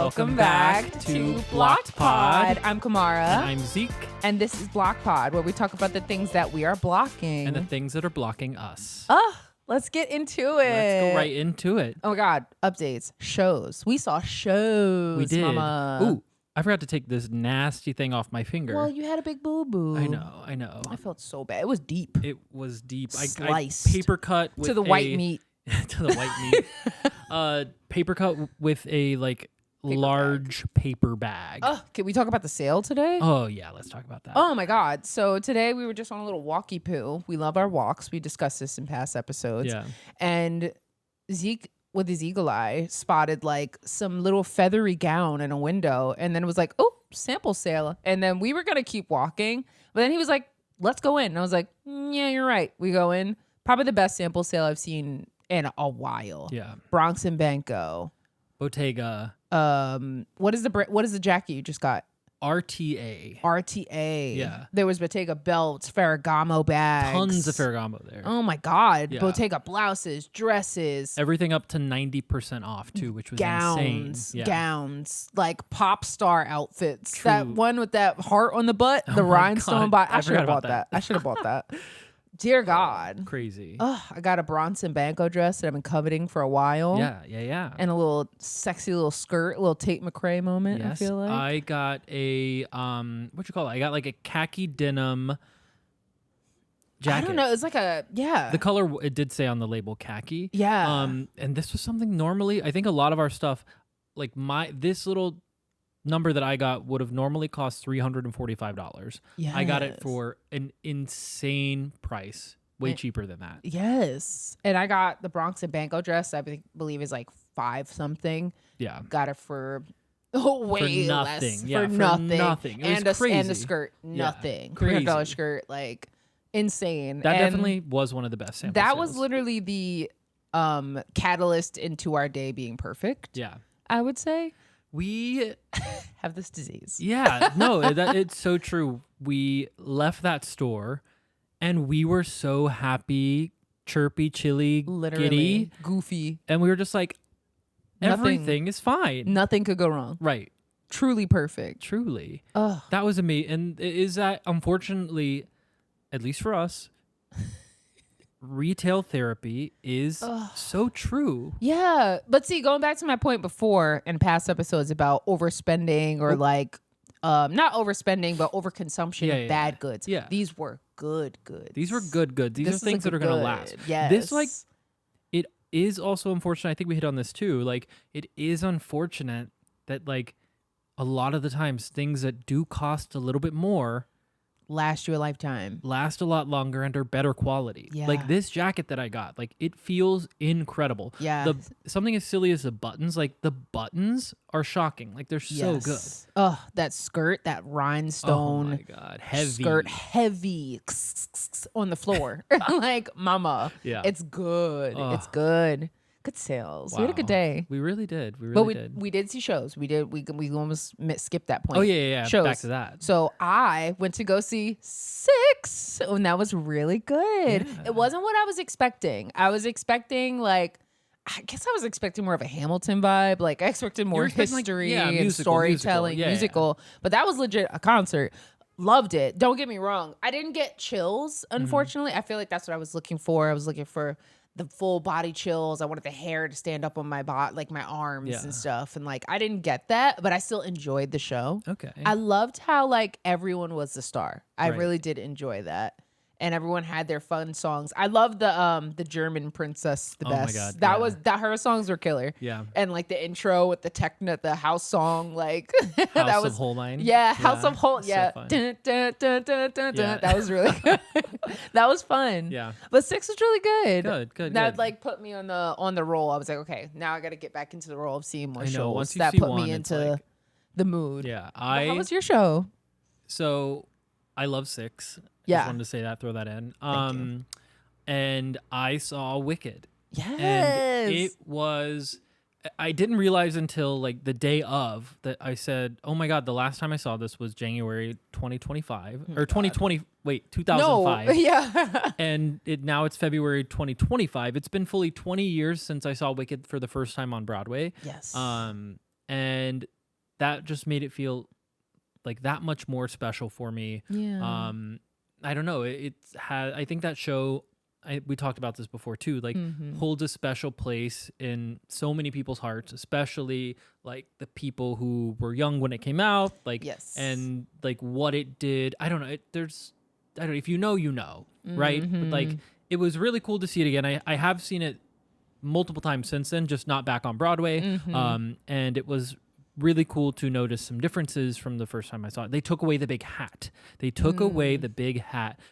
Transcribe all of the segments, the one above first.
Welcome back to Blocked Pod. I'm Kimara. And I'm Zeke. And this is Blocked Pod, where we talk about the things that we are blocking. And the things that are blocking us. Let's get into it. Let's go right into it. Oh my God. Updates. Shows. We saw shows. We did. Mama. Ooh, I forgot to take this nasty thing off my finger. Well, you had a big boo-boo. I know. I felt so bad. It was deep. It was deep. Sliced. I paper cut with to the white meat. to the white meat. Paper cut with a large paper bag. Can we talk about the sale today? Oh yeah, let's talk about that. Oh my God. So today we were just on a little walkie poo. We love our walks. We discussed this in past episodes. Yeah. And Zeke, with his eagle eye, spotted some little feathery gown in a window. And then it was like, oh, sample sale. And then we were going to keep walking. But then he was like, let's go in. And I was like, yeah, you're right. We go in. Probably the best sample sale I've seen in a while. Yeah. Bronx and Banco. Bottega. What is the jacket you just got? RTA. Yeah. There was Bottega belts, Ferragamo bags. Tons of Ferragamo there. Oh my God. Yeah. Bottega blouses, dresses. Everything up to 90% off too, which was insane. Yeah. Gowns, like pop star outfits. True. That one with that heart on the butt, the rhinestone bot. I should have bought that. I should have bought that. Dear God. Crazy. I got a Bronson Banco dress that I've been coveting for a while. Yeah. And a little sexy little skirt, a little Tate McRae moment, Yes, I feel like. I got a what you call it? I got like a khaki denim jacket. I don't know. It's like The color, it did say on the label khaki. Yeah. And this was something normally, I think a lot of our stuff, this little number that I got would have normally cost $345. Yes. I got it for an insane price, way cheaper than that. Yes. And I got the Bronx and Banco dress, I believe is like $5 something. Yeah. Got it for way for less. nothing. Yeah, for nothing. It was crazy. And the skirt, nothing. Yeah, $300 skirt, insane. That and definitely was one of the best samples. That was literally the catalyst into our day being perfect. Yeah. I would say. We have this disease. Yeah, no, it's so true. We left that store and we were so happy, chirpy, chilly, literally giddy, goofy. And we were just like, everything is fine. Nothing could go wrong. Right. Truly perfect. Truly. Ugh. That was amazing. And is that, unfortunately, at least for us, retail therapy is so true. Yeah. But see, going back to my point before in past episodes about overspending or not overspending, but overconsumption of bad goods. Yeah. These were good goods. These were good goods. These are things that are going to last. Yes. This, it is also unfortunate. I think we hit on this too. It is unfortunate that, a lot of the times things that do cost a little bit more last you a lifetime, last a lot longer, and are better quality. Yeah. This jacket that I got, it feels incredible. Yeah. Something as silly as the buttons, the buttons are shocking. They're so good. Oh, that skirt, that rhinestone. Oh my God. Heavy. Skirt, heavy on the floor. Mama. Yeah. It's good. It's good. Good sales. Wow. We had a good day. We really did. We did see shows. We almost skipped that point. Oh yeah. Shows. Back to that. So I went to go see Six, and that was really good. Yeah. It wasn't what I was expecting. I was expecting I guess I was expecting more of a Hamilton vibe. I expected more history and musical, storytelling, musical. But that was legit a concert. Loved it. Don't get me wrong. I didn't get chills, unfortunately. I feel like that's what I was looking for. I was looking for the full body chills. I wanted the hair to stand up on my body, my arms and stuff. And I didn't get that, but I still enjoyed the show. Okay. I loved how everyone was the star. I really did enjoy that. And everyone had their fun songs. I love the German princess the best. Oh my God. Her songs were killer. Yeah. And the intro with the house song, House that was of Holbein. Yeah, House of Holbein. Yeah. So fun. Dun, dun, dun, dun, dun, dun. That was really good. That was fun. Yeah. But Six was really good. Good. That put me on the roll. I was like, okay, now I got to get back into the role of seeing more shows. Once you that see put one, me into the mood. Yeah. How was your show? So I love Six. Yeah. Just wanted to say that, throw that in. Thank you. And I saw Wicked. Yes. And it was, I didn't realize until the day of that I said, oh my God, the last time I saw this was January 2025 or 2020. Wait, 2005. No. Yeah. And now it's February 2025. It's been fully 20 years since I saw Wicked for the first time on Broadway. Yes. And that just made it feel like that much more special for me. Yeah. I don't know. I think that show, we talked about this before too, like holds a special place in so many people's hearts, especially like the people who were young when it came out, like, Yes. and like what it did. I don't know. I don't know, if you know, right? But like, it was really cool to see it again. I have seen it multiple times since then, just not back on Broadway. And it was really cool to notice some differences from the first time I saw it. They took away the big hat.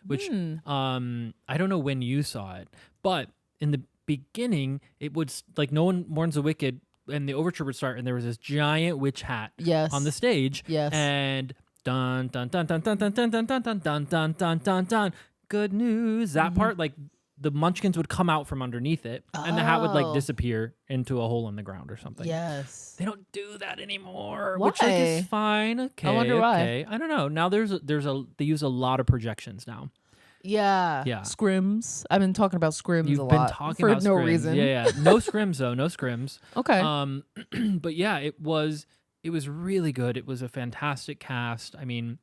Which I don't know when you saw it, but in the beginning, it would like No One Mourns the Wicked, and the overture would start, and there was this giant witch hat on the stage. Yes. And dun dun dun dun dun dun dun dun dun dun dun dun dun dun dun. Good news. That part, like, the munchkins would come out from underneath it, and the hat would like disappear into a hole in the ground or something. Yes. They don't do that anymore, Why? which like is fine. Okay, I wonder why. I don't know. Now they use a lot of projections now. Yeah. Yeah. Scrims. I've been talking about scrims You've a been lot talking for about no scrims. reason. Yeah. No scrims though. No scrims. Okay. But yeah, it was really good. It was a fantastic cast. I mean,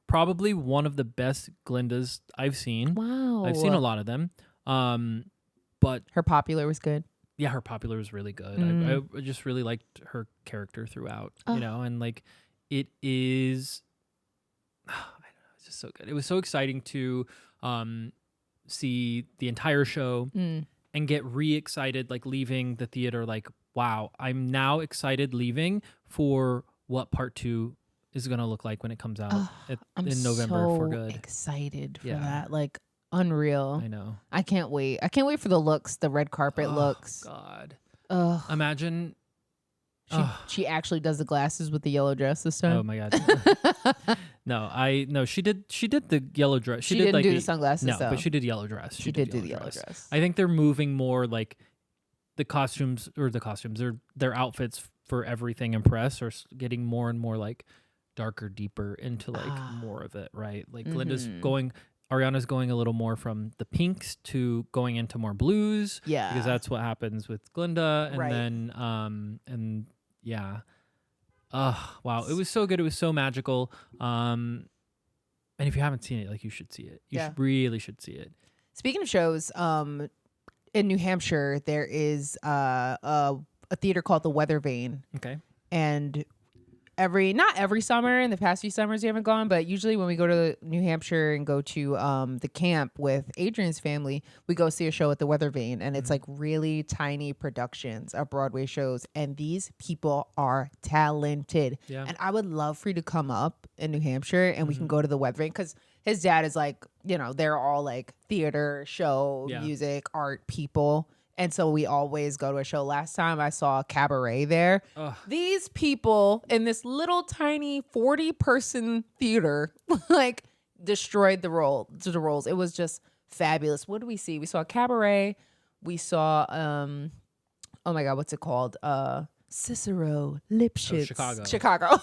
probably one of the best Glindas I've seen. Wow. I've seen a lot of them. But Her popular was good. yeah, her popular was really good. I just really liked her character throughout, you know, and like it is, I don't know, it's just so good. It was so exciting to see the entire show and get re-excited, like leaving the theater, like, wow, I'm now excited leaving for what part 2 is going to look like when it comes out in November for good. Excited for that. Like, unreal. I know. I can't wait. I can't wait for the looks, the red carpet looks. God. Ugh. Imagine. She actually does the glasses with the yellow dress this time. Oh my God. No, she did the yellow dress. She did didn't like do the sunglasses No, though. but she did yellow dress. She did do the yellow dress. I think they're moving more like the costumes, their outfits for everything in press are getting more and more like darker, deeper into like more of it, right? Like Ariana's going a little more from the pinks to going into more blues. Yeah. Because that's what happens with Glinda. And Right. then, and yeah. Wow. It was so good. It was so magical. And if you haven't seen it, like, you should see it. You really should see it. Speaking of shows, in New Hampshire, there is a theater called the Weather Vane. Okay. And not every summer, in the past few summers we haven't gone, but usually when we go to New Hampshire and go to the camp with Adrian's family, we go see a show at the Weather Vane, and it's like really tiny productions of Broadway shows, and these people are talented. Yeah. And I would love for you to come up in New Hampshire and we can go to the Weather Vane, because his dad is like, you know, they're all like theater, show, music, art people. And so we always go to a show. Last time I saw a cabaret there. Ugh. These people in this little tiny 40-person theater like destroyed the roles. It was just fabulous. What did we see? We saw a cabaret. We saw oh my God, what's it called? Cicero, Lipschitz. Chicago.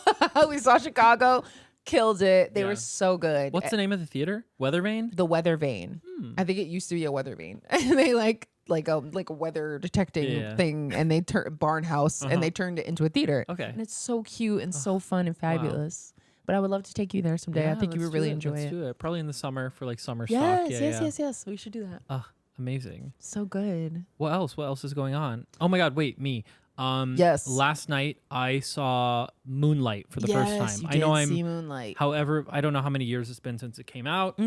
We saw Chicago. Killed it. They were so good. What's the name of the theater? Weather Vane? The Weather Vane. I think it used to be a weather vane. And they like a weather detecting thing, and they barn house and they turned it into a theater. Okay. And it's so cute and so fun and fabulous. But I would love to take you there someday. I think you would really enjoy Let's it. do it. Probably in the summer for like summer Yes, stock. yes. We should do that. Amazing. So good. What else is going on? Oh my God, wait, me. Yes. Last night I saw Moonlight for the first time. I know I'm see Moonlight. However, I don't know how many years it's been since it came out.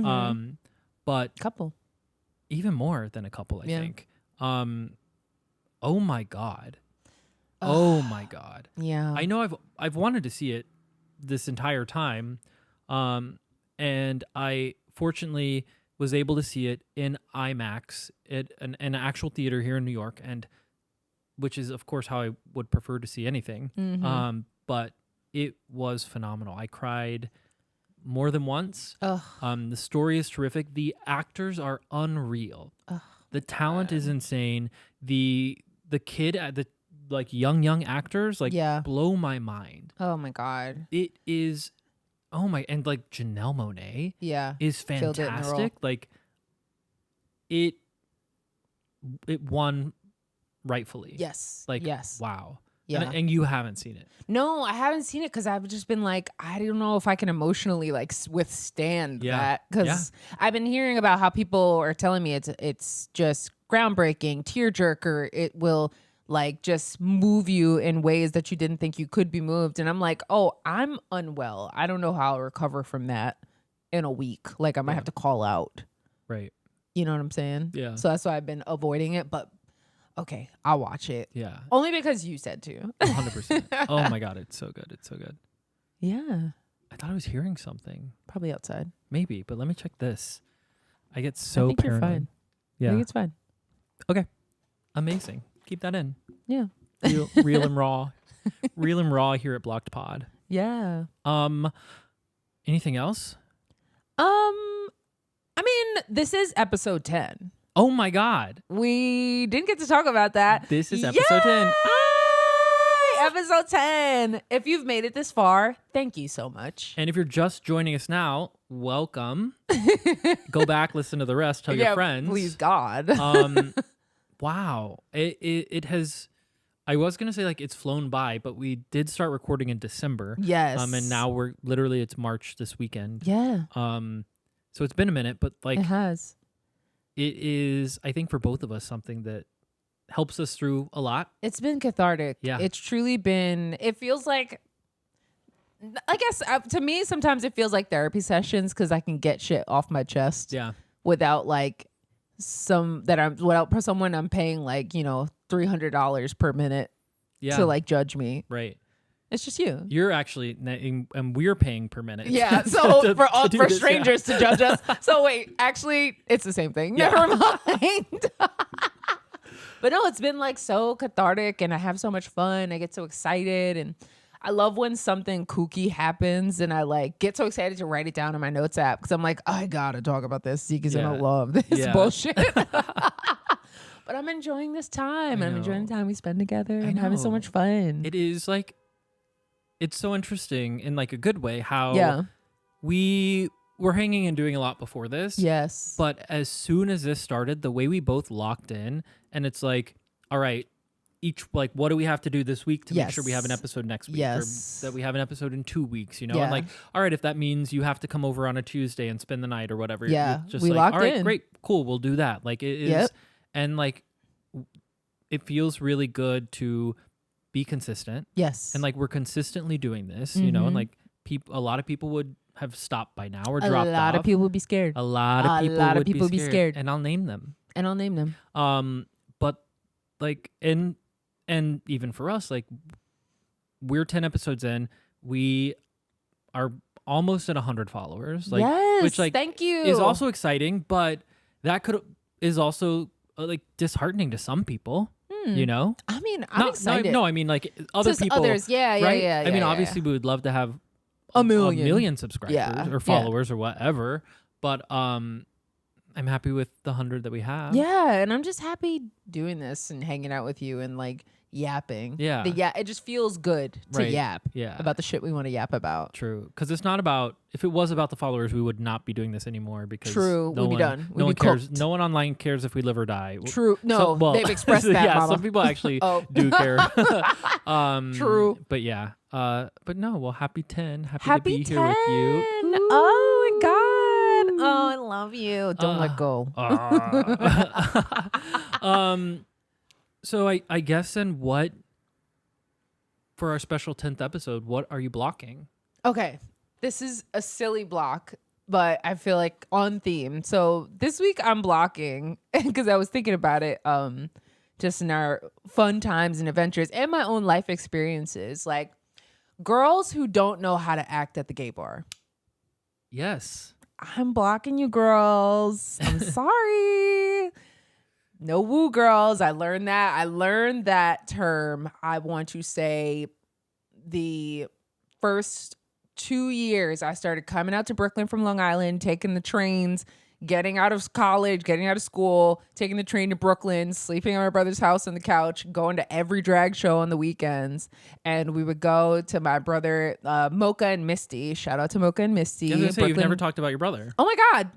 But couple. Even more than a couple, I think. Oh my God. Oh my God. Yeah. I know I've wanted to see it this entire time. And I fortunately was able to see it in IMAX at an actual theater here in New York, and which is of course how I would prefer to see anything. But it was phenomenal. I cried more than once. The story is terrific. The actors are unreal. The talent is insane. The kid, the like young actors, like blow my mind. Oh my God. It is. Oh my, and like Janelle Monáe is fantastic. Like it won rightfully. Yes. Like yes. wow. Yeah. And you haven't seen it. No, I haven't seen it because I've just been like, I don't know if I can emotionally like withstand that. Because I've been hearing about how people are telling me it's just groundbreaking, tearjerker. It will like just move you in ways that you didn't think you could be moved. And I'm like, oh, I'm unwell. I don't know how I'll recover from that in a week. Like I might have to call out. Right. You know what I'm saying? Yeah. So that's why I've been avoiding it. But okay, I'll watch it. Yeah. Only because you said to. 100%. Oh my God, it's so good. It's so good. Yeah. I thought I was hearing something. Probably outside. Maybe, but let me check this. I get so I think paranoid. you're fine. Yeah. I think it's fine. Okay. Amazing. Keep that in. Yeah. Real and raw. Real and raw here at Blocked Pod. Yeah. Anything else? I mean, this is episode 10. Oh my God. We didn't get to talk about that. This is episode 10. Yay! Episode 10. If you've made it this far, thank you so much. And if you're just joining us now, welcome. Go back, listen to the rest, tell your friends. Please God. Wow. It has, I was going to say like it's flown by, but we did start recording in December. Yes. And now it's March this weekend. Yeah. So it's been a minute, but like it has. It is, I think for both of us, something that helps us through a lot. It's been cathartic. Yeah. It's truly been, it feels like, I guess to me, sometimes it feels like therapy sessions because I can get shit off my chest. Yeah. Without like without someone I'm paying like, $300 per minute to like judge me. Right. It's just you. You're actually, and we're paying per minute. Yeah. So for this, strangers to judge us. So wait, actually, it's the same thing. Yeah. Never mind. But no, it's been like so cathartic and I have so much fun. I get so excited and I love when something kooky happens and I like get so excited to write it down in my notes app because I'm like, I gotta talk about this. Zeke is gonna love this bullshit. But I'm enjoying this time. I'm enjoying the time we spend together and having so much fun. It is like, it's so interesting in like a good way how we were hanging and doing a lot before this. Yes. But as soon as this started, the way we both locked in and it's like, all right, what do we have to do this week to make sure we have an episode next week? Yes. Or that we have an episode in 2 weeks, And Yeah. like, all right, if that means you have to come over on a Tuesday and spend the night or whatever. Yeah. Just we like, locked all right, in. great, cool, we'll do that. Like it is. Yep. And like, it feels really good to be consistent. Yes. And like, we're consistently doing this, and like a lot of people would have stopped by now or dropped off. A lot of people would be scared. A lot of people would be scared. And I'll name them. But like, and even for us, like we're 10 episodes in, we are almost at 100 followers. Like, yes, which like thank you. is also exciting, but that is also like disheartening to some people. I mean, I'm excited. No, I mean like other people. Others, yeah. I mean, obviously, we would love to have a million subscribers or followers or whatever. But I'm happy with the 100 that we have. Yeah, and I'm just happy doing this and hanging out with you and like yapping. Yeah. It just feels good to yap about the shit we want to yap about. True. Because it's not about, if it was about the followers, we would not be doing this anymore because we'd be done. No one cares. No one online cares if we live or die. True. No, they've expressed that, yeah, mama. some people actually do care. True. But yeah. But no, well, happy 10. Happy to be 10. here with you. Oh my God. Oh, I love you. Don't let go. So I guess then for our special 10th episode, what are you blocking? Okay. This is a silly block, but I feel like on theme. So this week I'm blocking because I was thinking about it just in our fun times and adventures and my own life experiences. Like girls who don't know how to act at the gay bar. Yes. I'm blocking you girls. I'm sorry. No woo girls. I learned that. I learned that term. I want to say the first 2 years I started coming out to Brooklyn from Long Island, taking the trains, getting out of college, getting out of school, taking the train to Brooklyn, sleeping at my brother's house on the couch, going to every drag show on the weekends. And we would go to my brother, Mocha and Misty. Shout out to Mocha and Misty. I was going to say, you've never talked about your brother. Oh my God.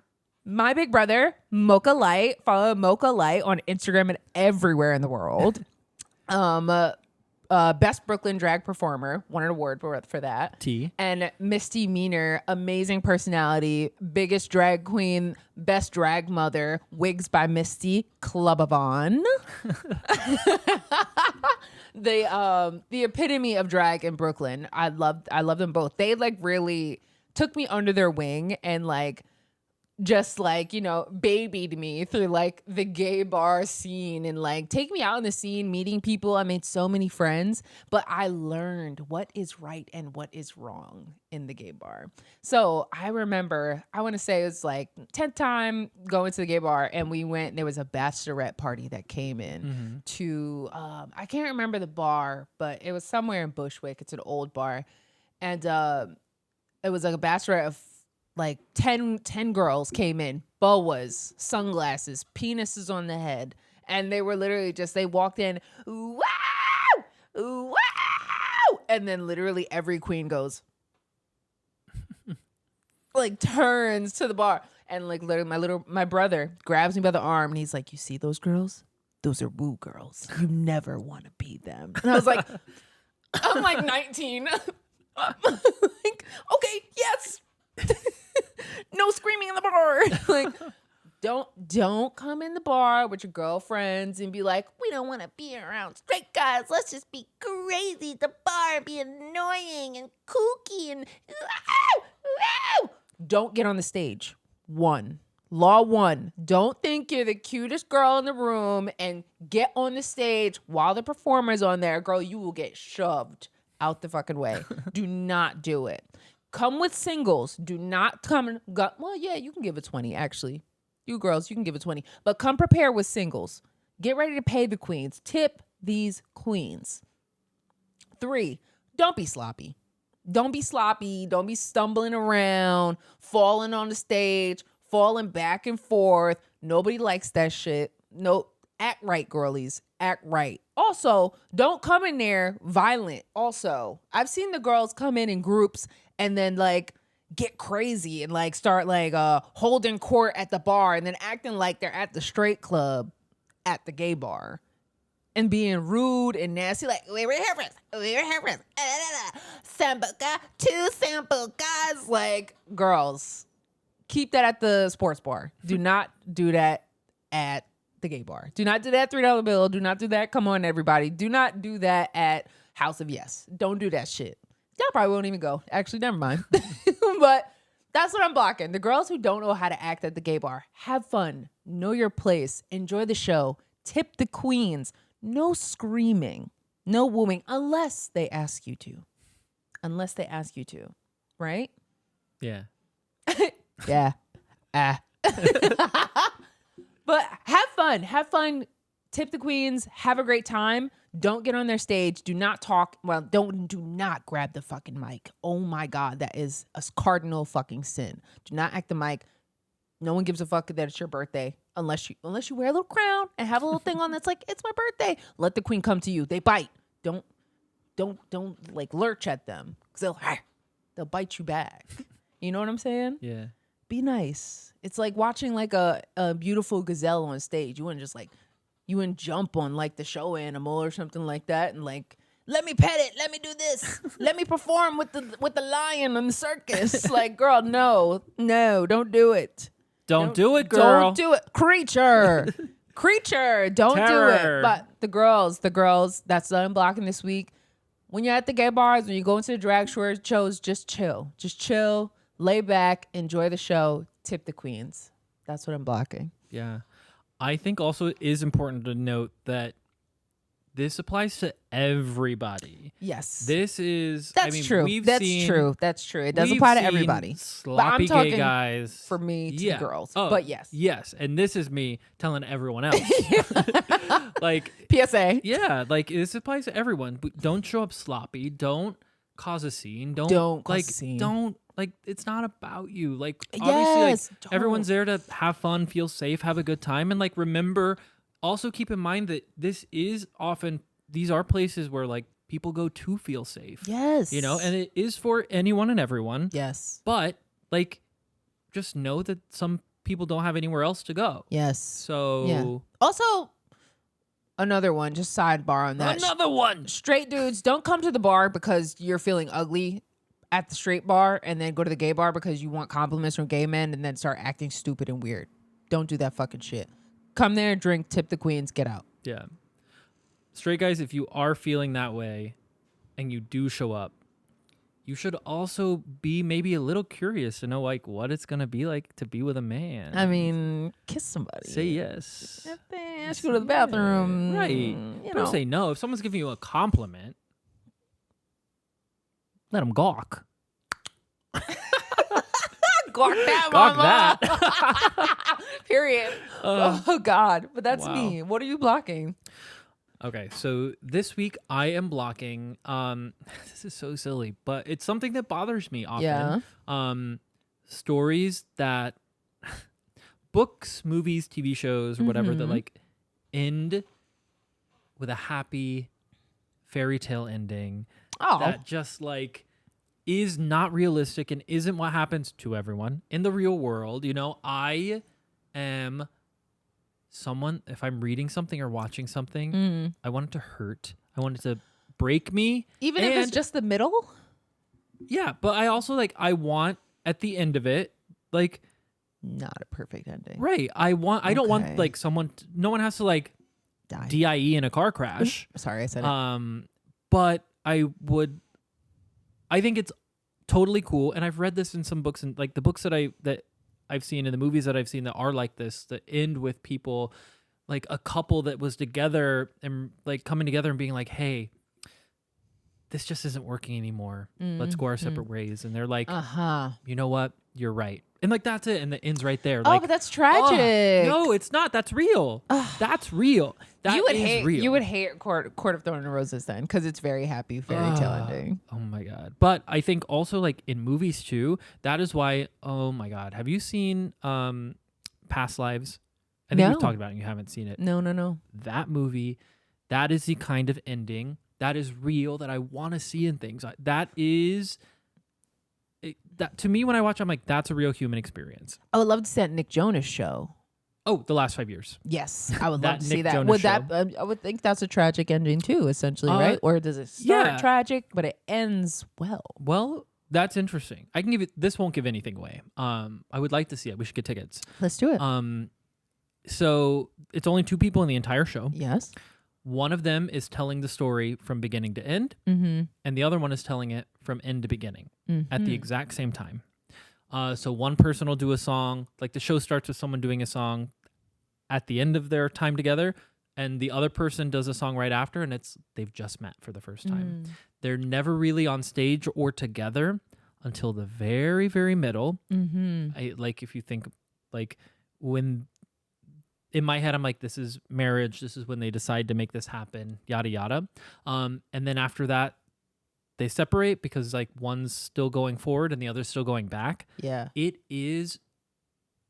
My big brother, Mocha Light. Follow Mocha Light on Instagram and everywhere in the world. Best Brooklyn Drag Performer, won an award for that. T. And Misty Meaner, amazing personality, biggest drag queen, best drag mother, wigs by Misty, Club of On. The epitome of drag in Brooklyn. I love them both. They like really took me under their wing and like just like, you know, babied me through like the gay bar scene and like take me out in the scene, meeting people. I made so many friends, but I learned what is right and what is wrong in the gay bar. So I remember, I want to say it was like 10th time going to the gay bar, and we went, there was a bachelorette party that came in to, I can't remember the bar, but it was somewhere in Bushwick. It's an old bar. And it was like a bachelorette of like 10 girls came in, boas, sunglasses, penises on the head. And they were literally just, they walked in, wow, wow. And then literally every queen goes, like turns to the bar. And like literally my brother grabs me by the arm and he's like, you see those girls? Those are Wooo girls. You never want to be them. And I was like, I'm like 19. I'm like, okay, yes. No screaming in the bar. Like, don't come in the bar with your girlfriends and be like, we don't want to be around straight guys. Let's just be crazy at the bar, be annoying and kooky and don't get on the stage. Law one, don't think you're the cutest girl in the room and get on the stage while the performer's on there. Girl, you will get shoved out the fucking way. Do not do it. Come with singles. Do not come and go. Well, yeah, you can give it 20, actually. You girls, you can give it 20. But come prepared with singles. Get ready to pay the queens. Tip these queens. 3, don't be sloppy. Don't be sloppy. Don't be stumbling around, falling on the stage, falling back and forth. Nobody likes that shit. No, act right, girlies. Act right. Also, don't come in there violent. Also, I've seen the girls come in groups and then like get crazy and like start like holding court at the bar and then acting like they're at the straight club at the gay bar and being rude and nasty. Like, we were here first. Two sample guys. Like, girls, keep that at the sports bar. Do not do that at the gay bar. Do not do that $3 bill. Do not do that. Come on, everybody. Do not do that at House of Yes. Don't do that shit. Y'all probably won't even go. Actually, never mind. But that's what I'm blocking. The girls who don't know how to act at the gay bar, have fun. Know your place. Enjoy the show. Tip the queens. No screaming. No wooing unless they ask you to. Unless they ask you to. Right? Yeah. Yeah. But have fun. Have fun. Tip the queens. Have a great time. Don't get on their stage. Do not talk. Well, do not grab the fucking mic. Oh my God, that is a cardinal fucking sin. Do not act the mic. No one gives a fuck that it's your birthday unless you wear a little crown and have a little thing on that's like, it's my birthday. Let the queen come to you. They bite. Don't like lurch at them because they'll bite you back. You know what I'm saying? Yeah. Be nice. It's like watching like a beautiful gazelle on stage. You wouldn't just like, you wouldn't jump on like the show animal or something like that and like, let me pet it, let me do this, let me perform with the lion in the circus. Like, girl, no, don't do it. Don't do it, girl. Don't do it. Creature, don't Terror. do it. But the girls, that's what I'm blocking this week. When you're at the gay bars, when you go into the drag shows, just chill, lay back, enjoy the show, tip the queens. That's what I'm blocking. Yeah. I think also it is important to note that this applies to everybody. Yes. That's true. That's true. It does apply to everybody. Sloppy but I'm gay guys. for me to the girls. Oh, but yes. Yes. And this is me telling everyone else. Like PSA. Yeah. Like this applies to everyone. But don't show up sloppy. Don't cause a scene. Don't cause a scene. Don't like it's not about you. Like obviously Yes, like everyone's there to have fun, feel safe, have a good time. And like remember, also keep in mind that these are places where like people go to feel safe. Yes. You know, and it is for anyone and everyone. Yes. But like just know that some people don't have anywhere else to go. Yes. So yeah. Also, Another one, just sidebar on that. Another one. Straight dudes, don't come to the bar because you're feeling ugly at the straight bar and then go to the gay bar because you want compliments from gay men and then start acting stupid and weird. Don't do that fucking shit. Come there, drink, tip the queens, get out. Yeah. Straight guys, if you are feeling that way and you do show up, you should also be maybe a little curious to know like what it's going to be like to be with a man. I mean, kiss somebody. Say yes. If they ask you to go to the bathroom. Right. You Don't know. say no. If someone's giving you a compliment, let them gawk. Gawk that, Gawk mama. that. Period. Oh, God. But that's Wow. me. What are you blocking? Okay, so this week I am blocking. This is so silly, but it's something that bothers me often. Yeah. Stories that books, movies, TV shows, or whatever that like end with a happy fairy tale ending Oh. that just like is not realistic and isn't what happens to everyone in the real world. You know, I am someone, if I'm reading something or watching something, I want it to hurt. I want it to break me. Even if it's just the middle? Yeah, but I also like, I want at the end of it, like, Not a perfect ending. right. I don't want Okay. like someone, no one has to like Die. DIE in a car crash. Sorry, I said it. But I think it's totally cool. And I've read this in some books and like the books that I've seen and the movies that I've seen that are like this, that end with people, like a couple that was together and like coming together and being like, hey, this just isn't working anymore. Let's go our separate ways. And they're like, you know what? You're right. And like, that's it. And the end's right there. Oh, Like, but that's tragic. no, it's not. That's real. That's real. That you would is hate real. you would hate Court of Thorns and Roses then because it's very happy fairy tale ending. Oh my God. But I think also like in movies too, that is why, oh my God. Have you seen Past Lives? I think No. we've talked about it and you haven't seen it. No. That movie, that is the kind of ending that is real that I want to see in things. That is, that to me when I watch, I'm like, that's a real human experience. I would love to see that Nick Jonas show. Oh, the last 5 years. Yes, I would That love to see Nick that. Jonas Would show. that? I would think that's a tragic ending too, essentially, right? Or does it start yeah. tragic but it ends well? Well, that's interesting. I can give it, this won't give anything away. I would like to see it. We should get tickets. Let's do it. So it's only 2 people in the entire show. Yes. One of them is telling the story from beginning to end, and the other one is telling it from end to beginning at the exact same time. So one person will do a song, like the show starts with someone doing a song at the end of their time together, and the other person does a song right after, and they've just met for the first time. They're never really on stage or together until the very, very middle. Like if you think like when in my head, I'm like, this is marriage. This is when they decide to make this happen, yada, yada. And then after that, they separate because like one's still going forward and the other's still going back. Yeah. It is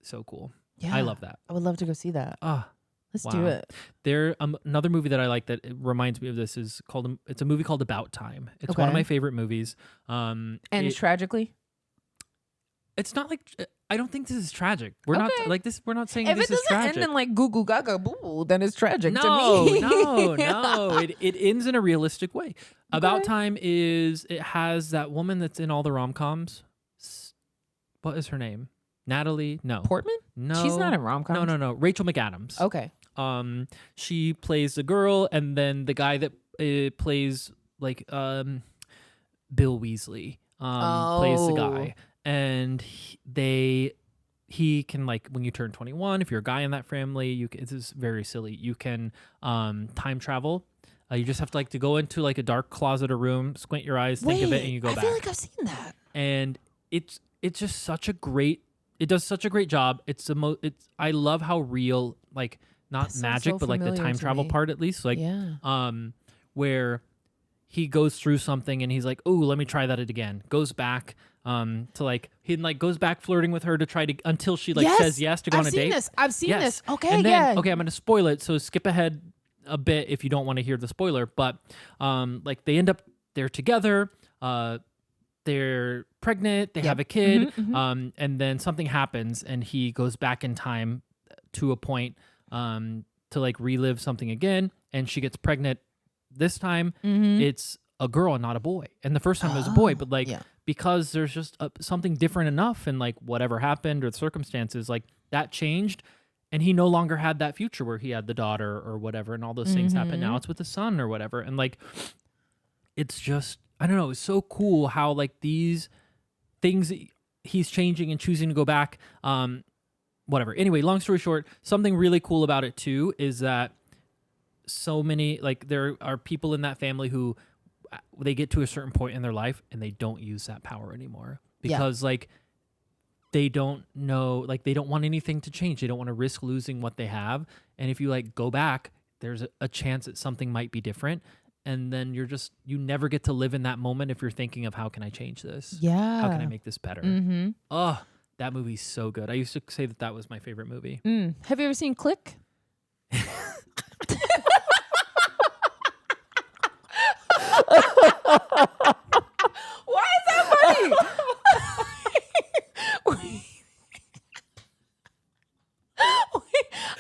so cool. Yeah. I love that. I would love to go see that. Let's do Wow. it. There, another movie that I like that it reminds me of this is called, it's a movie called About Time. It's one of Okay. my favorite movies. And tragically? It's not like, I don't think this is tragic. We're not Okay. like this. We're not saying If this it is doesn't tragic. end in like goo goo gaga boo, then it's tragic to No, me. no. It ends in a realistic way. About Okay. Time it has that woman that's in all the rom-coms. What is her name? Natalie? No. Portman? No. She's not in rom-coms. No. Rachel McAdams. Okay. She plays the girl, and then the guy that plays like Bill Weasley plays the guy, and he can, like, when you turn 21, if you're a guy in that family, this is very silly. You can time travel. You just have to like to go into like a dark closet or room, squint your eyes, think of it, and you go back. I feel like I've seen that. And it's just such a great. It does such a great job. It's the most. I love how real, like, not That sounds magic, so but like the familiar time to travel me. part at least, like Yeah. where he goes through something and he's like, oh, let me try that again. Goes back to like he like goes back flirting with her to try to until she like says yes to go on a date. I've seen Yes. this. Okay, And then, yeah. okay, I'm gonna spoil it, so skip ahead a bit if you don't want to hear the spoiler. But like they're together, they're pregnant, they have a kid, and then something happens and he goes back in time to a point to like relive something again, and she gets pregnant. This time, Mm-hmm. it's a girl and not a boy. And the first time it was a boy, but like yeah. because there's just something different enough, and like whatever happened or the circumstances, like that changed, and he no longer had that future where he had the daughter or whatever, and all those things happen. Now it's with the son or whatever, and like it's just I don't know. It's so cool how like these things he's changing and choosing to go back. Whatever. Anyway, long story short, something really cool about it too is that so many like there are people in that family who they get to a certain point in their life and they don't use that power anymore because like they don't know, like they don't want anything to change. They don't want to risk losing what they have. And if you like go back, there's a chance that something might be different. And then you never get to live in that moment if you're thinking of how can I change this? Yeah. How can I make this better? Mm-hmm. Oh, that movie's so good. I used to say that was my favorite movie. Have you ever seen Click? Why is that funny?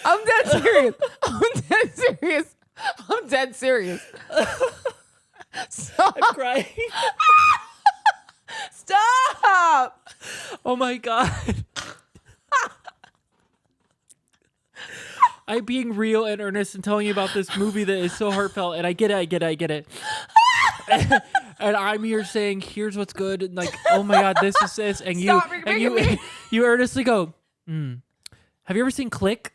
I'm dead serious. I'm dead serious. Stop. I'm crying. Stop. Oh my God. I'm being real and earnest and telling you about this movie that is so heartfelt, and I get it. And I'm here saying, here's what's good, and like, oh my God, this is this, and Stop, you earnestly go, have you ever seen Click?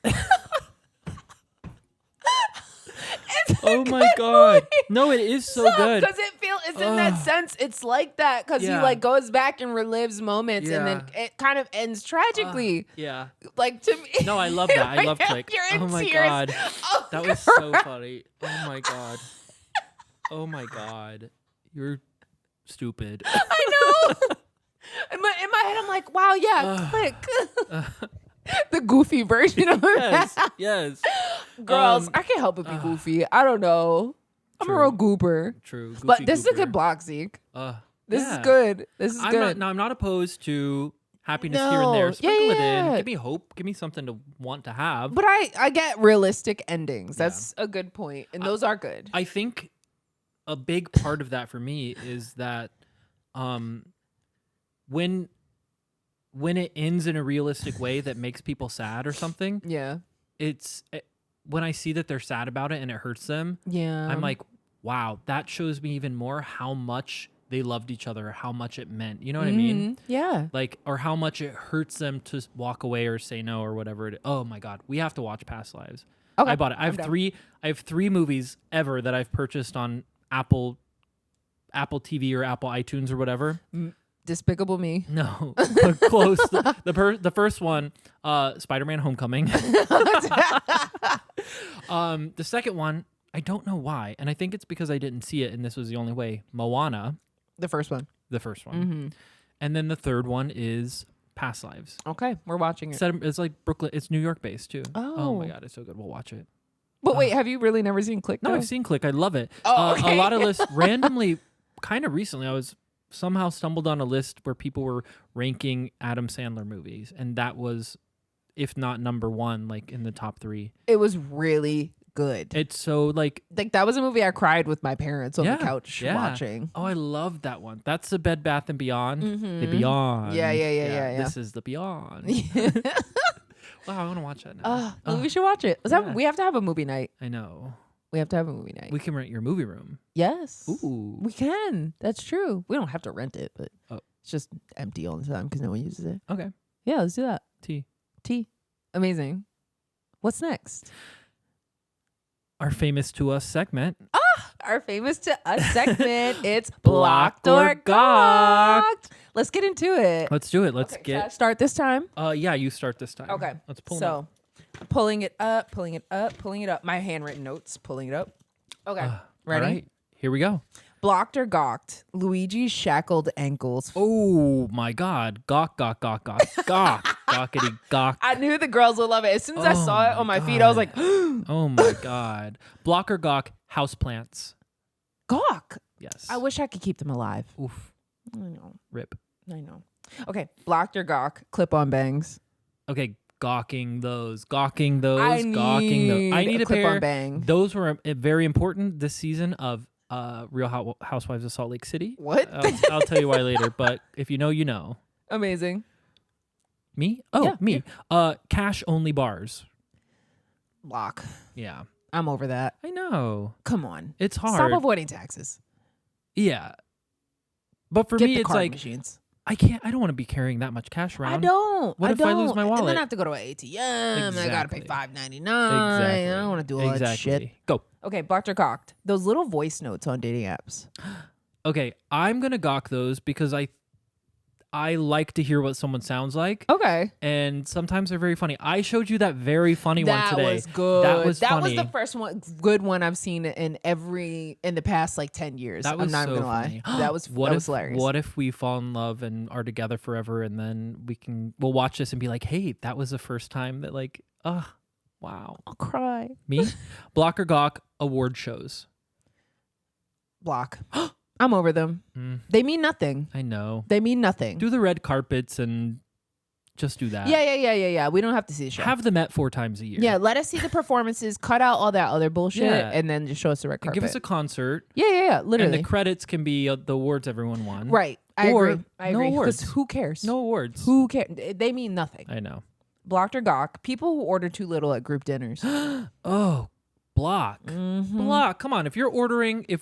Oh my God. No, it is so good. Because it's in that sense, it's like that because he like goes back and relives moments and then it kind of ends tragically. Yeah. Like to me. No, I love that. I love Click. You're in Oh my tears. God. Oh, That was so funny. Oh my God. Oh my God. You're stupid. I know. in my head, I'm like, wow, yeah, Click. The goofy version of Yes. that. Yes. Girls, I can't help but be goofy. I don't know. I'm a True. real goober. True. Goofy But this is a goober. good block, Zeke. This Yeah. is good. This is good. I'm not opposed to happiness here and there. No. Sprinkle it Yeah. in. Give me hope. Give me something to want to have. But I get realistic endings. That's a good point. And those are good. I think a big part of that for me is that when it ends in a realistic way that makes people sad or something, Yeah. when I see that they're sad about it and it hurts them, Yeah. I'm like, wow, that shows me even more how much they loved each other, how much it meant. You know what I mean? Yeah. Like, or how much it hurts them to walk away or say no or whatever it is. Oh my God, we have to watch Past Lives. Okay. I bought it. I have three movies ever that I've purchased on Apple TV or Apple iTunes or whatever. Despicable Me. No, but close. The first one, Spider-Man: Homecoming. The second one, I don't know why, and I think it's because I didn't see it, and this was the only way. Moana, The first one. the first one, and then the third one is Past Lives. Okay. We're watching it. It's like Brooklyn. It's New York based too. Oh. My God, it's so good. We'll watch it. But wait, have you really never seen Click? No, though? I've seen Click. I love it. Oh, okay. A lot of lists randomly, kind of recently, I was somehow stumbled on a list where people were ranking Adam Sandler movies, and that was, if not number one, like in the top 3. It was really good. It's so like That was a movie I cried with my parents on Yeah, the couch yeah. watching. oh, I love that one. That's the Bed Bath and Beyond. The Beyond. Yeah. This is the Beyond. Wow, I want to watch that now. We should watch it. We have to have a movie night. I know. We have to have a movie night. We can rent your movie room. Yes. Ooh. We can. That's true. We don't have to rent it, but Oh. it's just empty all the time because no one uses it. Okay. Yeah, let's do that. T. Amazing. What's next? Our famous to us segment. Our famous to us segment. It's Blocked Blocked or or Gawked. Let's get into it. Let's do it. Let's Okay, should I get. start this time. Yeah, you start this time. Okay. Let's pull. So, pulling it up, pulling it up, pulling it up. My handwritten notes, pulling it up. Okay. Ready? All right. Here we go. Blocked or Gawked? Luigi's shackled ankles. Oh my God. Gawk. Gawkity gawk. I knew the girls would love it. As soon as I Oh saw it my on my feed, I was God. like, Oh my God. Block or gawk. Houseplants. Gawk. Yes. I wish I could keep them alive. Oof. I know. Rip. I know. Okay. Blocked or Gawk? Clip-on bangs. Okay. gawking those, gawking those. I I need a a pair. clip-on bang. Those were very important this season of Real Housewives of Salt Lake City. What? I'll tell you why later, but if you know, you know. Amazing. Me? Oh, Yeah, me. Cash only bars. Block. Yeah. I'm over that. I know. Come on. It's hard. Stop avoiding taxes. Yeah. But for Get me, the it's card like machines. I don't want to be carrying that much cash around. I don't. What I if don't. I lose my wallet? And then I have to go to an ATM. And I gotta pay Exactly. $5.99. Exactly. I don't want to do all that shit. Go. Okay, blocked or cocked. Those little voice notes on dating apps. Okay, I'm gonna gawk those because I like to hear what someone sounds like. Okay. And sometimes they're very funny. I showed you that very funny one today. That was good. That was That funny. was the first good one I've seen in the past like 10 years. That was I'm not so even gonna funny. lie. That was hilarious. What if we fall in love and are together forever, and then we'll watch this and be like, hey, that was the first time that like, wow. I'll cry. Me, block or gawk award shows. Block. I'm over them. They mean nothing. I know. They mean nothing. Do the red carpets and just do that. Yeah. We don't have to see the show. Have the Met 4 times a year. Yeah, let us see the performances, cut out all that other bullshit, Yeah. and then just show us the red And carpet. give us a concert. Yeah, literally. And the credits can be the awards everyone won. Right. I Or agree. I no agree. 'Cause awards. who cares? No awards. Who cares? They mean nothing. I know. Blocked or gawk. People who order too little at group dinners. Oh, block. Mm-hmm. Block. Come on. If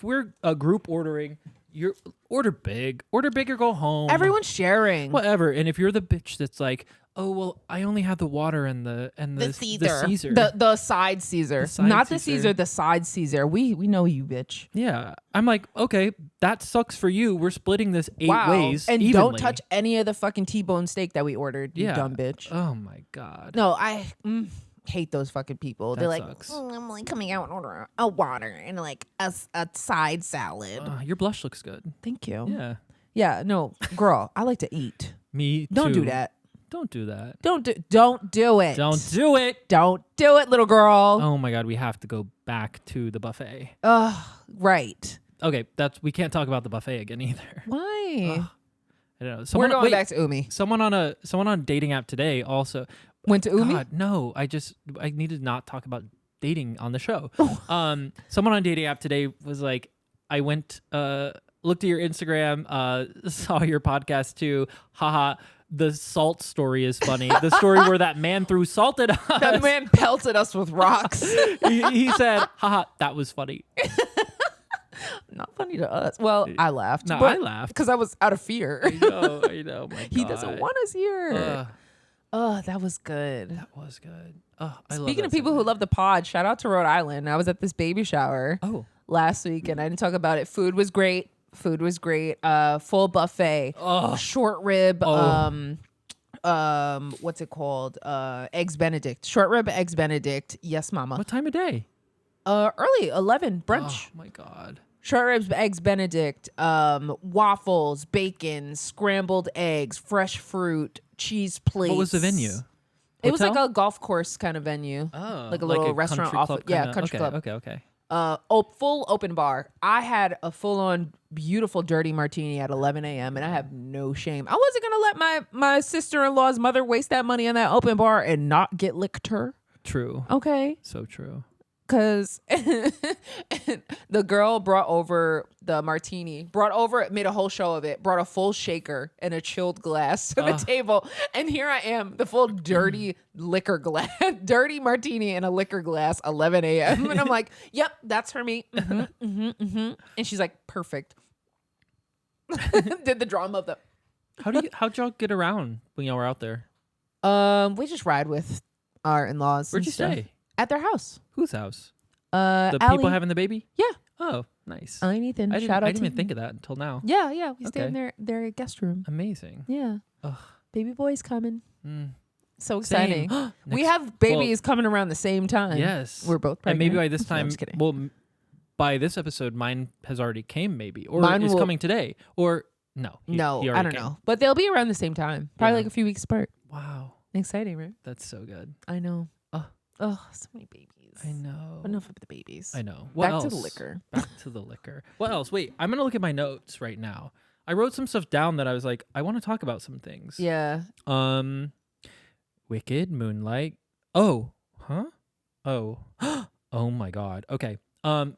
we're a group ordering, you order big. Order big or go home. Everyone's sharing. Whatever. And if you're the bitch that's like, oh well, I only have the water and the Caesar. Caesar. The side Caesar. The side Not the Caesar. Caesar, the side Caesar. We know you, bitch. Yeah. I'm like, okay, that sucks for you. We're splitting this 8 ways. And evenly. don't touch any of the fucking T-bone steak that we ordered, you Yeah. dumb bitch. Oh my God. No, I hate those fucking people. That They're like, sucks. I'm like coming out and ordering a water and like a side salad. Your blush looks good. Thank you. Yeah. Yeah, no, girl, I like to eat. Me too. Don't do that. Don't do that. Don't do it. Don't do it. Don't do it, little girl. Oh my God, we have to go back to the buffet. Right. Okay, we can't talk about the buffet again either. Why? I don't know. We're going back to Umi. Someone on a dating app today also Went to Umi? God, no, I need to not talk about dating on the show. Someone on a dating app today was like, I went looked at your Instagram, saw your podcast too. Haha. The salt story is funny. The story where that man threw salt at us. That man pelted us with rocks. he said, haha, that was funny. Not funny to us. Well, I laughed. No, I laughed. because I was out of fear. I know. My God. He doesn't want us here. That was good. That was good. I love Speaking that of people who segment. love the pod, shout out to Rhode Island. I was at this baby shower last week, and I didn't talk about it. Food was great. Full buffet. Short rib. What's it called? Eggs Benedict. Short rib, eggs Benedict. Yes, mama. What time of day? Early 11 brunch. Oh my God. Short ribs, eggs Benedict, waffles, bacon, scrambled eggs, fresh fruit, cheese plates. What was the venue? It was like Hotel? a golf course kind of venue. Oh, like a little restaurant country off. club Yeah, kinda- country club. Okay. Full open bar. I had a full-on beautiful dirty martini at 11 a.m. and I have no shame. I wasn't gonna let my sister-in-law's mother waste that money on that open bar and not get licked her. True. Okay. So true. Because the girl brought over the martini, made a whole show of it, brought a full shaker and a chilled glass to the table. And here I am, the full dirty liquor glass, dirty martini in a liquor glass, 11 a.m. And I'm like, yep, that's for me. And she's like, perfect. Did the drama of the... How'd y'all get around when y'all were out there? We just ride with our in-laws. Where'd you stay? At their house. Whose house? The People having the baby? Yeah. Oh, nice. Allie and Ethan. I Shout out didn't to even think of that until now. Yeah. We stay Okay. in their guest room. Amazing. Yeah. Ugh. Baby boy's coming. So Same. exciting. We Next- have babies coming around the same time. Yes. We're both And pregnant. maybe by this No, I'm time, just kidding. well, by this episode, mine has already came maybe. Or Mine is will- coming today. Or no. he I already don't came. know. But they'll be around the same time. Probably Yeah. like a few weeks apart. Wow. Exciting, right? That's so good. I know. Oh, so many babies. I know. Enough of the babies. I know. What Back else? to the liquor. Back to the liquor. What else? Wait, I'm going to look at my notes right now. I wrote some stuff down that I was like, I want to talk about some things. Yeah. Wicked, Moonlight. Oh, huh? Oh, oh my God. Okay. I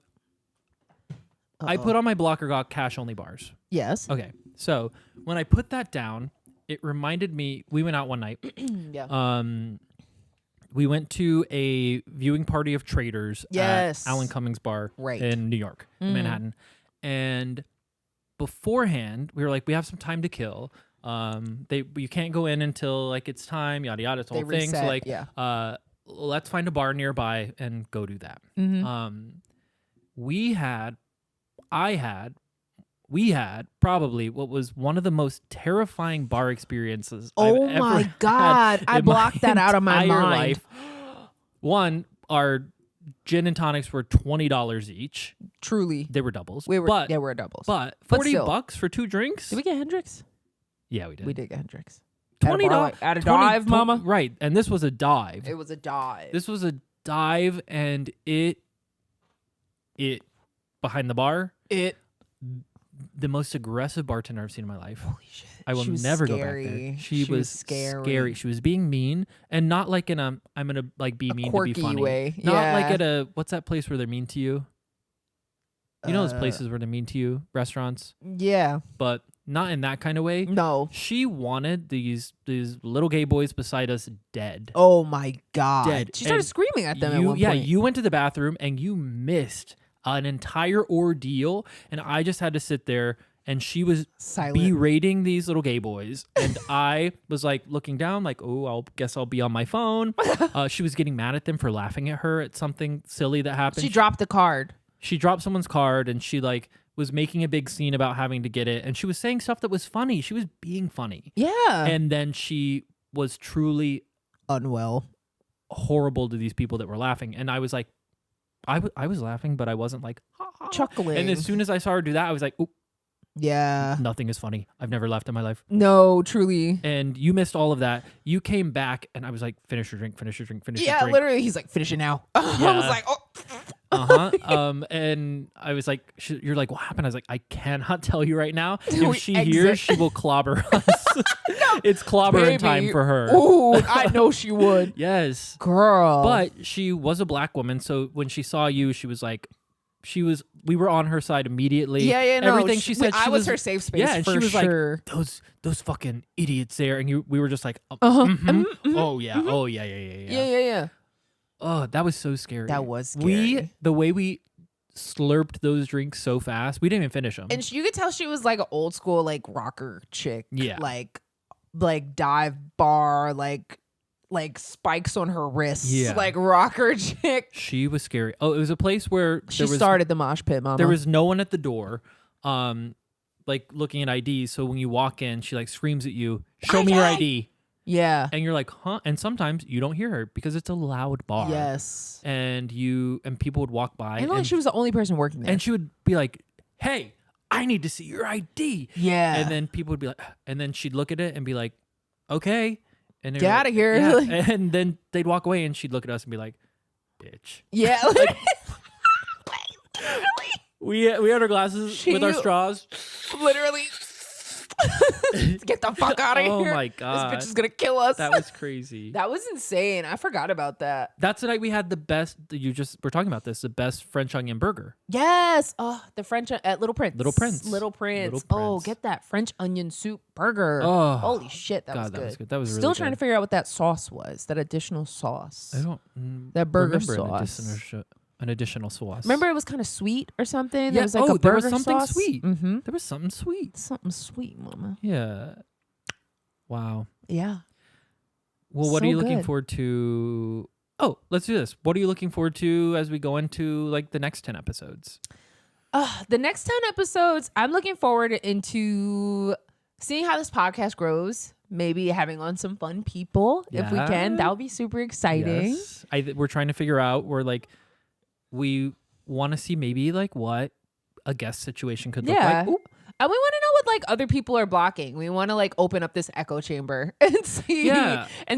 put on my blocker got cash only bars. Yes. Okay. So when I put that down, it reminded me. We went out one night. Yeah. We went to a viewing party of Traders Yes. at Alan Cummings Bar Right. in New York, in Manhattan. And beforehand, we were like, we have some time to kill. You can't go in until like it's time, yada yada. It's a whole thing. So like, let's find a bar nearby and go do that. We had probably what was one of the most terrifying bar experiences I've ever my God. had I in blocked my that out of my entire mind. life. One, our gin and tonics were $20 each. Truly. They were doubles. They were doubles. But But $40 for 2 drinks? Did we get Hendrix? Yeah, we did. We did get Hendrix. $20 At a dive, mama? Right. And this was a dive. It was a dive. This was a dive, and it behind the bar, the most aggressive bartender I've seen in my life. Holy shit. I will never go back there. She was scary. She was being mean, and not like in a I'm gonna like be mean to be funny way. Not like at a what's that place where they're mean to you? You know those places where they're mean to you, restaurants. Yeah. But not in that kind of way. No. She wanted these little gay boys beside us dead. Oh my God. Dead. She started And screaming at them at one point. You went to the bathroom and you missed an entire ordeal, and I just had to sit there, and she was silent, berating these little gay boys, and I was like looking down like, oh, I guess I'll be on my phone. She was getting mad at them for laughing at her at something silly that happened. She dropped the card. She dropped someone's card, and she like was making a big scene about having to get it, and she was saying stuff that was funny. She was being funny. Yeah. And then she was truly unwell, horrible to these people that were laughing, and I was like, I was laughing, but I wasn't like ha, ha. Chuckling. And as soon as I saw her do that, I was like, "Oop, yeah, nothing is funny. I've never laughed in my life." No, truly. And you missed all of that. You came back, and I was like, "Finish your drink, finish your drink, finish your drink." Yeah, literally, he's like, "Finish it now." I was like, "Oh." And I was like, "You're like, what happened?" I was like, "I cannot tell you right now. We If she hears, she will clobber us." It's clobbering time for her. Ooh, I know she would. Yes, girl. But she was a black woman, so when she saw you, she was like, we were on her side immediately. Yeah, no. Everything she said, I was her safe space. Yeah, and for she was sure. like, those fucking idiots there, and we were just like, oh yeah. Yeah. Oh, that was so scary. That was scary. The way we slurped those drinks so fast, we didn't even finish them. And you could tell she was like an old school like rocker chick. Yeah, like dive bar, like spikes on her wrists. Yeah, like rocker chick. She was scary. Oh, it was a place where she started the mosh pit, mama. There was no one at the door, like looking at ID. So when you walk in, she like screams at you, "Show me your ID." Yeah. And you're like, huh? And sometimes you don't hear her because it's a loud bar. Yes. And people would walk by. I know, like she was the only person working there. And she would be like, "Hey, I need to see your ID." Yeah. And then people would be like, and then she'd look at it and be like, "Okay." And get out of here. Yeah. And then they'd walk away, and she'd look at us and be like, "Bitch." Yeah. We had our glasses with our straws. Literally. Get the fuck out of here. Oh my God. This bitch is gonna kill us. That was crazy. That was insane. I forgot about that. That's the night we had the best, we're talking about this, the best French onion burger. Yes. Oh, the French at Little Prince. Little Prince. Oh, get that French onion soup burger. Oh, holy shit, that was good. That was good. That was Still really trying to figure out what that sauce was, that additional sauce. I don't that burger remember sauce. An additional sauce. Remember it was kind of sweet or something? Yeah. There was like a burger there was something sauce. sweet. Mm-hmm. There was something sweet. Something sweet, mama. Yeah. Wow. Yeah. Well, what So are you looking good. forward to? Oh, let's do this. What are you looking forward to as we go into like the next 10 episodes? The next 10 episodes, I'm looking forward into seeing how this podcast grows. Maybe having on some fun people if we can. That would be super exciting. Yes. We're trying to figure out we want to see maybe like what a guest situation could look like. Ooh. And we want to know what like other people are blocking. We want to like open up this echo chamber and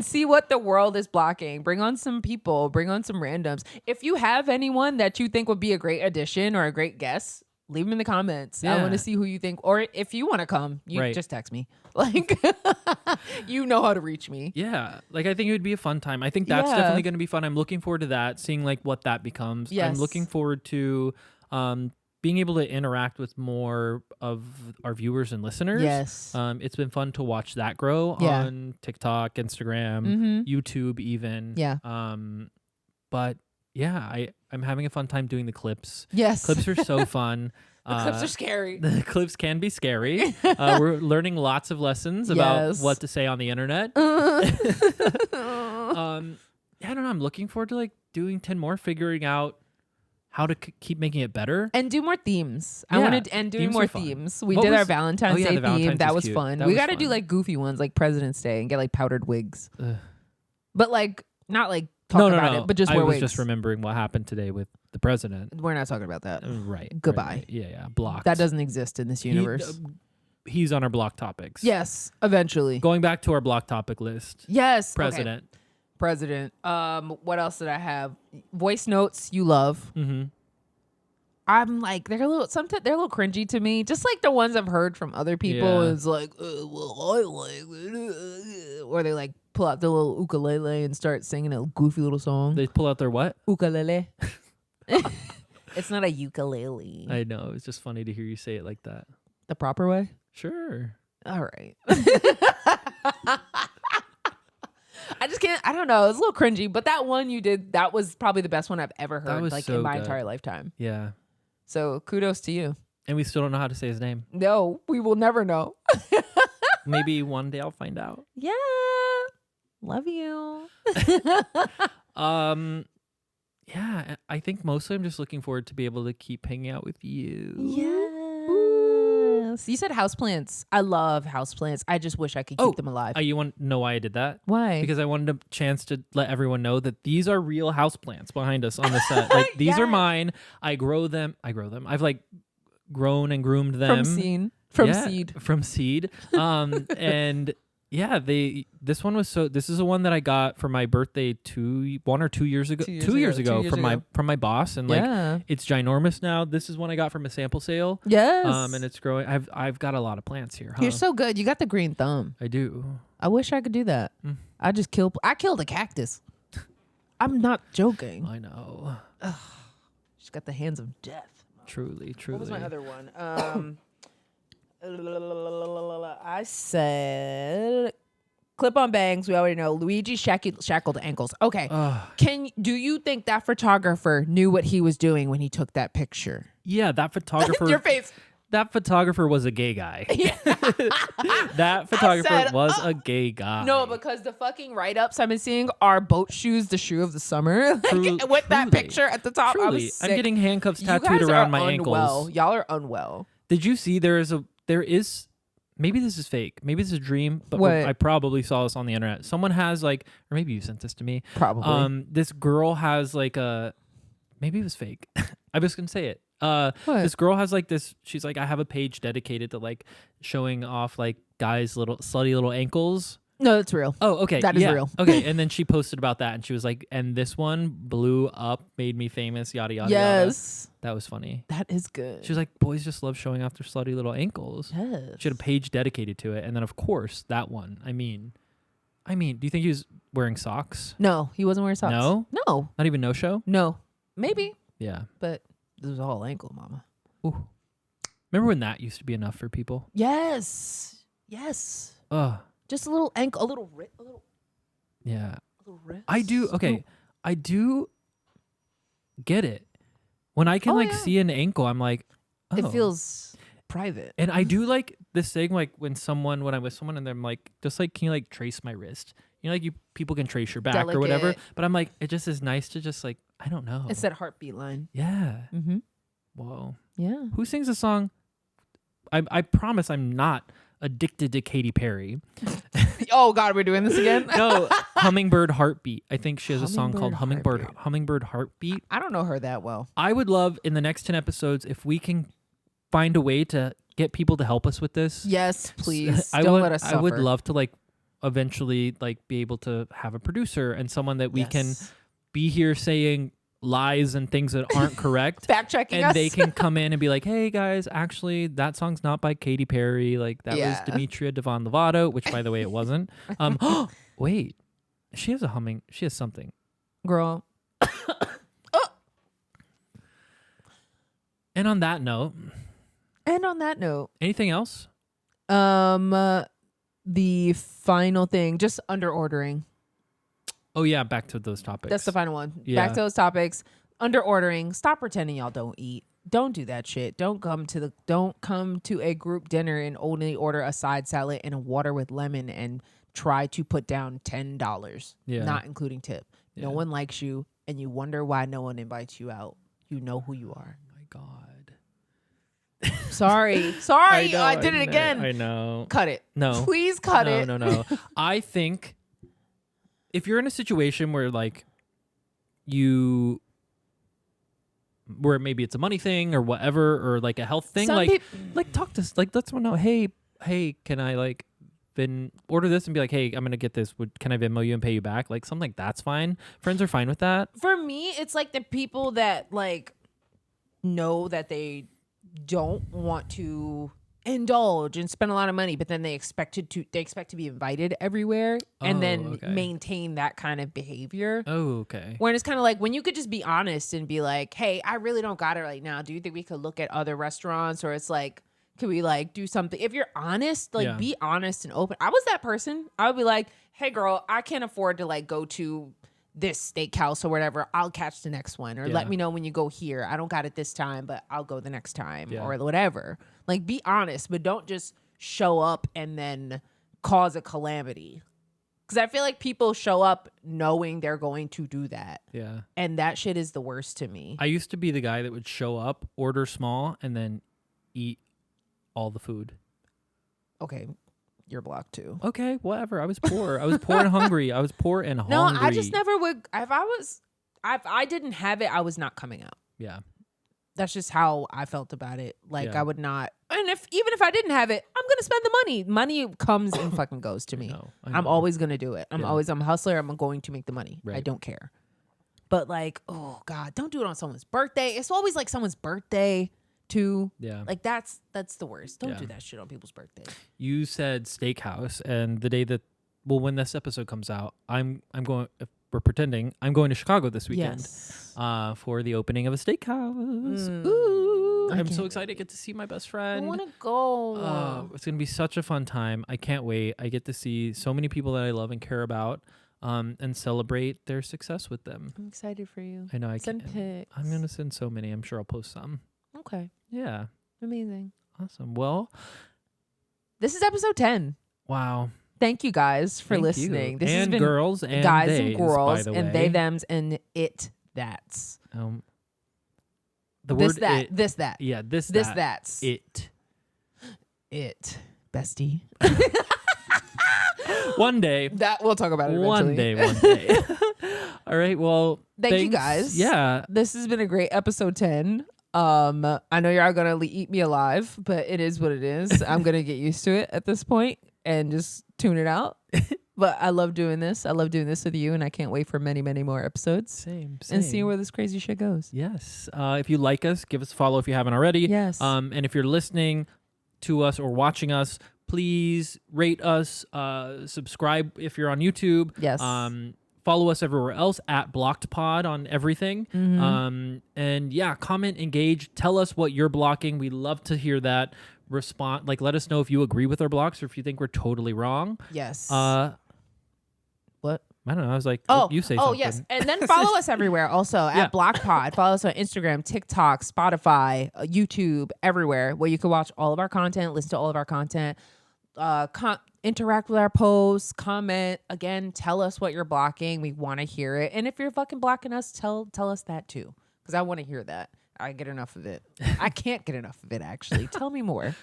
see what the world is blocking. Bring on some people, bring on some randoms. If you have anyone that you think would be a great addition or a great guest, leave them in the comments. I Yeah. want to see who you think. Or if you want to come, you Right. just text me. Like, you know how to reach me. Yeah, like I think it would be a fun time. I think that's Yeah. definitely going to be fun. I'm looking forward to that, seeing like what that becomes. I'm Yes. looking forward to being able to interact with more of our viewers and listeners. Yes. It's been fun to watch that grow Yeah. on TikTok, Instagram, Mm-hmm. YouTube, even. Yeah. But yeah, I'm having a fun time doing the clips. Yes. Clips are so fun. The clips are scary. The clips can be scary. We're learning lots of lessons about Yes. what to say on the internet. Yeah, I don't know. I'm looking forward to like doing 10 more, figuring out how to keep making it better. And do more themes. I Yeah, wanted and doing themes more are fun. themes. We What did our was- Valentine's oh, yeah, Day the theme. Valentine's That was was cute. fun. That We was got to do fun. like goofy ones, like President's Day, and get like powdered wigs. Ugh. But like not like talk No, about no. it, but just I wear was wigs. just remembering what happened today with the president. We're not talking about that. Right. Goodbye. Right. Yeah. Blocked. That doesn't exist in this universe. He's on our block topics. Yes, eventually. Going back to our block topic list. Yes. okay. President. President. What else did I have? Voice notes you love. Mm-hmm. I'm like they're a little sometimes they're a little cringy to me. Just like the ones I've heard from other people. Yeah. It's like, well, I like it. Or they like pull out the little ukulele and start singing a goofy little song. They pull out their what? Ukulele. It's not a ukulele. I know. It's just funny to hear you say it like that. The proper way. Sure. All right. I just can't. I don't know. It's a little cringy, but that one you did, that was probably the best one I've ever heard, was like so in my good. entire lifetime. Yeah. So kudos to you. And we still don't know how to say his name. No, we will never know. Maybe one day I'll find out. Yeah. Love you. Yeah, I think mostly I'm just looking forward to be able to keep hanging out with you. Yes. You said houseplants. I love houseplants. I just wish I could keep them alive. You want to know why I did that? Why? Because I wanted a chance to let everyone know that these are real houseplants behind us on the set. Like these are Yes. mine. I grow them. I've like grown and groomed them from seed. From seed. And yeah, this one was this is the one that I got for my birthday 1 or 2 years ago. 2 years ago from my boss, and like Yeah. it's ginormous now. This is one I got from a sample sale. Yes. And it's growing. I've got a lot of plants here. Huh? You're so good. You got the green thumb. I do. I wish I could do that. I killed a cactus. I'm not joking. I know. She's got the hands of death. Truly. What was my other one? I said clip-on bangs. We already know. Luigi shackled ankles. Okay. Do you think that photographer knew what he was doing when he took that picture? Yeah, that photographer. Your face. That photographer was a gay guy. That photographer was a gay guy. No, because the fucking write-ups I've been seeing are boat shoes, the shoe of the summer. With that Truly. picture at the top, I was sick. I'm getting handcuffs You tattooed guys around are my unwell. ankles. Y'all are unwell. Did you see there is maybe this is fake. Maybe this is a dream, but What? I probably saw this on the internet. Someone has like, or maybe you sent this to me. Probably. This girl has like maybe it was fake. I'm just gonna say it. What? This girl has like this. She's like, I have a page dedicated to like showing off like guys' little slutty little ankles. No, that's real. Oh, okay. That is yeah. real. Okay, and then she posted about that, and she was like, and this one blew up, made me famous, yada yada. Yes. Yada. That was funny. That is good. She was like, boys just love showing off their slutty little ankles. Yes. She had a page dedicated to it, and then of course that one. I mean, do you think he was wearing socks? No, he wasn't wearing socks. No? No. Not even no show. No. Maybe, Yeah. but this was all ankle, mama. Ooh. Remember when that used to be enough for people? Yes. Yes. Ugh. Just a little ankle, a little Yeah. wrist. I do. Okay. I do get it. When I can see an ankle, I'm like, oh. It feels private. And I do like this thing, like when I'm with someone and they're like, just like, can you like trace my wrist? You know, like people can trace your back or whatever. Delicate. But I'm like, it just is nice to just like, I don't know. It's that heartbeat line. Yeah. Mm-hmm. Whoa. Yeah. Who sings a song? I promise I'm not addicted to Katy Perry. Oh God, we're doing this again. No, Hummingbird Heartbeat. I think she has a song called Hummingbird Hummingbird Heartbeat. I don't know her that well. I would love in the next 10 episodes if we can find a way to get people to help us with this. Yes, please. I Don't would, let us suffer. I would love to like eventually like be able to have a producer and someone that we can be here saying lies and things that aren't correct. Fact checking and us. they can come in and be like, hey guys, actually that song's not by Katy Perry. Like that was Demetria Devon Lovato, which by the way it wasn't. Wait, she has something. Girl. And on that note, anything else? The final thing, just under ordering. Oh yeah, back to those topics. That's the final one. Yeah. Back to those topics. Under ordering. Stop pretending y'all don't eat. Don't do that shit. Don't come to a group dinner and only order a side salad and a water with lemon and try to put down $10. Yeah. Not including tip. Yeah. No one likes you and you wonder why no one invites you out. You know who you are. Oh my God. Sorry. I did it again. I know. Cut it. No. Please cut it. No. I think if you're in a situation where like where maybe it's a money thing or whatever, or like a health thing, like talk to us, like let someone know, hey, can I like order this and be like, hey, I'm gonna get this. Can I Venmo you and pay you back? Like something like that's fine. Friends are fine with that. For me, it's like the people that like know that they don't want to indulge and spend a lot of money, but then they expect to be invited everywhere and then maintain that kind of behavior. Oh, okay. When it's kind of like when you could just be honest and be like, hey, I really don't got it right now. Do you think we could look at other restaurants? Or it's like, could we like do something? If you're honest, like be honest and open. I was that person. I would be like, hey girl, I can't afford to like go to this steakhouse or whatever. I'll catch the next one, or let me know when you go here. I don't got it this time, but I'll go the next time or whatever. Like be honest, but don't just show up and then cause a calamity. Because I feel like people show up knowing they're going to do that. Yeah. And that shit is the worst to me. I used to be the guy that would show up, order small, and then eat all the food. Okay. You're blocked too. Okay, whatever. I was poor. I was poor and hungry. No, I just never would. If I didn't have it, I was not coming out. Yeah. That's just how I felt about it. Like I would not. And even if I didn't have it, I'm gonna spend the money. Money comes and fucking goes to me. I know. I'm always gonna do it. I'm a hustler. I'm going to make the money. Right. I don't care. But like, oh God, don't do it on someone's birthday. It's always like someone's birthday too. Yeah. Like that's the worst. Don't do that shit on people's birthday. You said steakhouse, and the day that when this episode comes out, I'm going. If we're pretending I'm going to Chicago this weekend for the opening of a steakhouse. Ooh, I'm so excited to get to see my best friend. I want to go. It's gonna be such a fun time. I can't wait. I get to see so many people that I love and care about. And celebrate their success with them. I'm excited for you. I know. Send pics. I'm gonna send so many. I'm sure I'll post some. Okay. Yeah. Amazing. Awesome. Well, this is episode 10. Wow. Thank you guys for listening. This has been girls and guys days, and girls by the and way. they thems and it that's. The this word that it, this that. Yeah, this that's it. Bestie. One day. That we'll talk about it eventually. One day. All right. Well, thank you guys. Yeah. This has been a great episode 10. I know you're going to eat me alive, but it is what it is. I'm going to get used to it at this point and just tune it out. But I love doing this. I love doing this with you, and I can't wait for many, many more episodes. Same. And seeing where this crazy shit goes. Yes. If you like us, give us a follow if you haven't already. Yes. And if you're listening to us or watching us, please rate us, subscribe if you're on YouTube. Yes. Follow us everywhere else at BlockedPod on everything. Mm-hmm. And yeah, comment, engage, tell us what you're blocking. We love to hear that. Respond, let us know if you agree with our blocks or if you think we're totally wrong. Yes. What? I don't know. I was like, you say something. Oh, yes. And then follow us everywhere also at BlockPod. Follow us on Instagram, TikTok, Spotify, YouTube, everywhere where you can watch all of our content, listen to all of our content, interact with our posts, comment. Again, tell us what you're blocking. We want to hear it. And if you're fucking blocking us, tell us that too. Because I want to hear that. I get enough of it. I can't get enough of it, actually. Tell me more.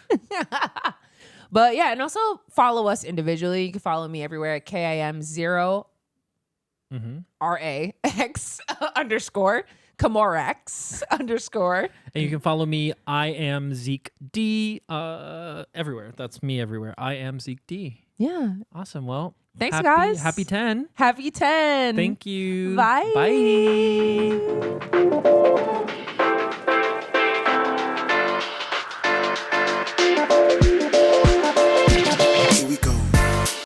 But yeah, and also follow us individually. You can follow me everywhere at KIM0 RAX _ Kamorax _ And you can follow me. I am Zeke D everywhere. That's me everywhere. I am Zeke D. Yeah. Awesome. Well, Thanks, happy, guys. Happy 10. Happy 10. Thank you. Bye. Bye.